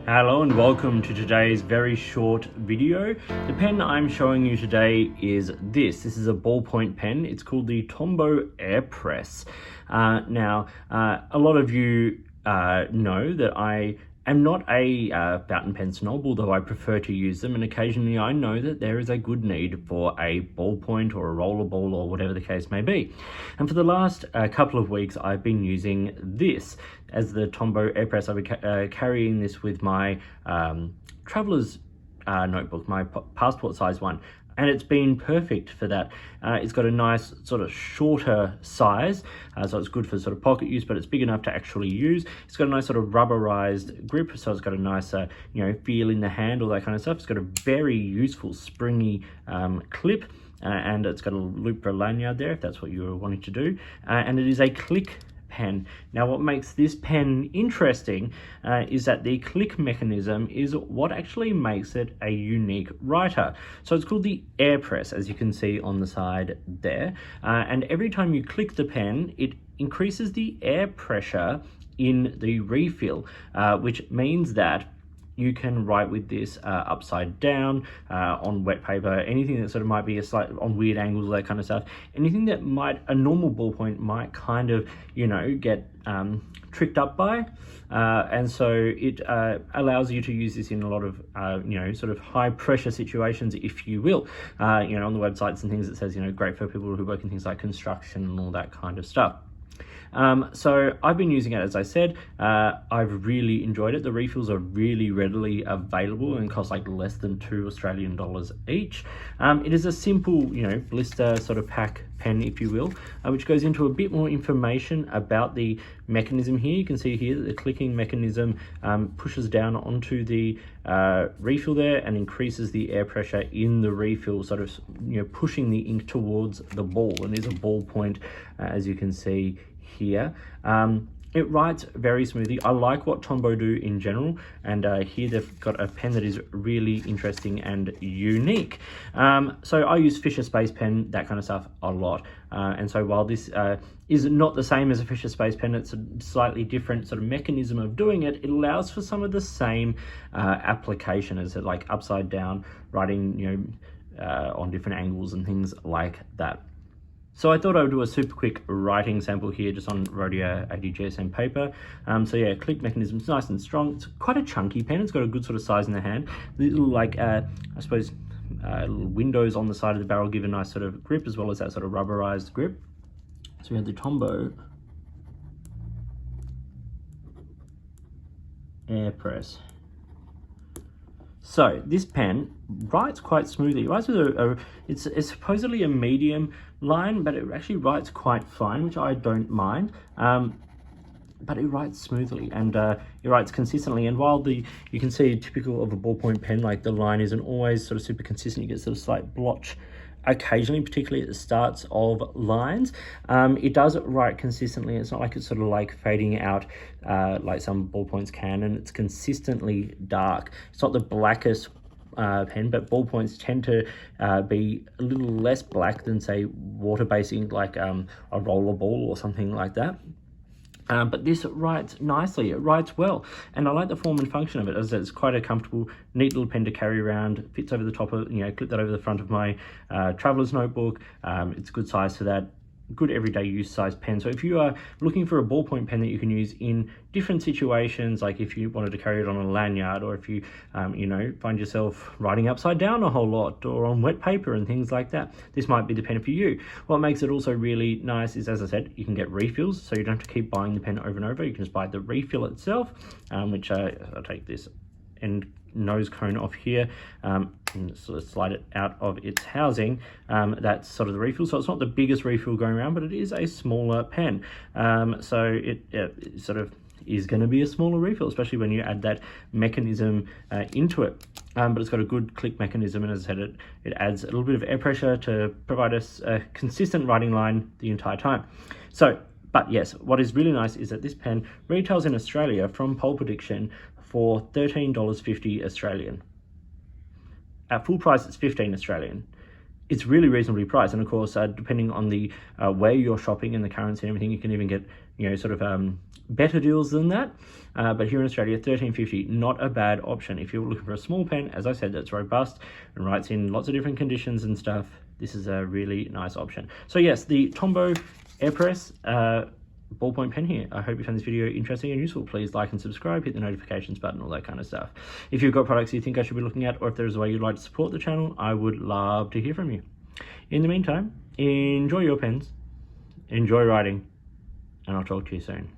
Hello and welcome to today's very short video. The pen I'm showing you today is this. This is a ballpoint pen. It's called the Tombow Airpress. Now, a lot of you know that I am not a fountain pen snob, although I prefer to use them, and occasionally I know that there is a good need for a ballpoint or a rollerball or whatever the case may be. And for the last couple of weeks I've been using this as the Tombow Airpress. I've been carrying this with my traveler's notebook, my passport size one. And it's been perfect for that. It's got a nice sort of shorter size, so it's good for sort of pocket use, but it's big enough to actually use. It's got a nice sort of rubberized grip, so it's got a nice feel in the hand, all that kind of stuff. It's got a very useful springy clip, and it's got a loop for a lanyard there if that's what you were wanting to do. And it is a click pen. Now, what makes this pen interesting is that the click mechanism is what actually makes it a unique writer. So it's called the Airpress, as you can see on the side there. And every time you click the pen, it increases the air pressure in the refill, which means that you can write with this upside down, on wet paper, anything that sort of might be a slight on weird angles, that kind of stuff. Anything that a normal ballpoint might kind of, get tricked up by. And so it allows you to use this in a lot of, sort of high pressure situations, if you will. On the websites and things it says, great for people who work in things like construction and all that kind of stuff. So I've been using it, as I said. I've really enjoyed it. The refills are really readily available and cost like less than $2 Australian each. It is a simple, blister sort of pack pen, if you will, which goes into a bit more information about the mechanism here. You can see here that the clicking mechanism pushes down onto the refill there and increases the air pressure in the refill, sort of pushing the ink towards the ball. And there's a ballpoint, as you can see here. It writes very smoothly. I like what Tombow do in general, and here they've got a pen that is really interesting and unique. So I use Fisher Space Pen, that kind of stuff, a lot. And so while this is not the same as a Fisher Space Pen, it's a slightly different sort of mechanism of doing it. It allows for some of the same application as like upside down writing, on different angles and things like that. So I thought I would do a super quick writing sample here just on Rhodia 80 GSM paper. So yeah, click mechanism is nice and strong. It's quite a chunky pen. It's got a good sort of size in the hand. Little I suppose little windows on the side of the barrel give a nice sort of grip, as well as that sort of rubberized grip. So we have the Tombow Airpress. So this pen writes quite smoothly. It writes with it's supposedly a medium line, but it actually writes quite fine, which I don't mind. But it writes smoothly, and it writes consistently. And while you can see typical of a ballpoint pen, like the line isn't always sort of super consistent, you get sort of slight blotch occasionally, particularly at the starts of lines. It does write consistently. It's not like it's sort of like fading out like some ballpoints can, and it's consistently dark. It's not the blackest pen, but ballpoints tend to be a little less black than, say, water-based ink, like a rollerball or something like that. But this writes nicely, it writes well, and I like the form and function of it, as it's quite a comfortable, neat little pen to carry around. Fits over the top of, clip that over the front of my traveler's notebook. It's a good size for that. Good everyday use size pen. So if you are looking for a ballpoint pen that you can use in different situations, like if you wanted to carry it on a lanyard, or if you find yourself writing upside down a whole lot, or on wet paper and things like that, this might be the pen for you. What makes it also really nice is, as I said, you can get refills, so you don't have to keep buying the pen over and over. You can just buy the refill itself, which I'll take this end nose cone off here and sort of slide it out of its housing. That's sort of the refill. So it's not the biggest refill going around, but it is a smaller pen. So it sort of is going to be a smaller refill, especially when you add that mechanism into it. But it's got a good click mechanism, and as I said, it adds a little bit of air pressure to provide us a consistent writing line the entire time. But yes, what is really nice is that this pen retails in Australia from Pole Prediction for $13.50 Australian. At full price, it's $15 Australian. It's really reasonably priced, and of course, depending on the where you're shopping and the currency and everything, you can even get sort of better deals than that. But here in Australia, $13.50, not a bad option. If you're looking for a small pen, as I said, that's robust and writes in lots of different conditions and stuff, this is a really nice option. So yes, the Tombow Airpress ballpoint pen here. I hope you found this video interesting and useful. Please like and subscribe, hit the notifications button, all that kind of stuff. If you've got products you think I should be looking at, or if there's a way you'd like to support the channel, I would love to hear from you. In the meantime, enjoy your pens, enjoy writing, and I'll talk to you soon.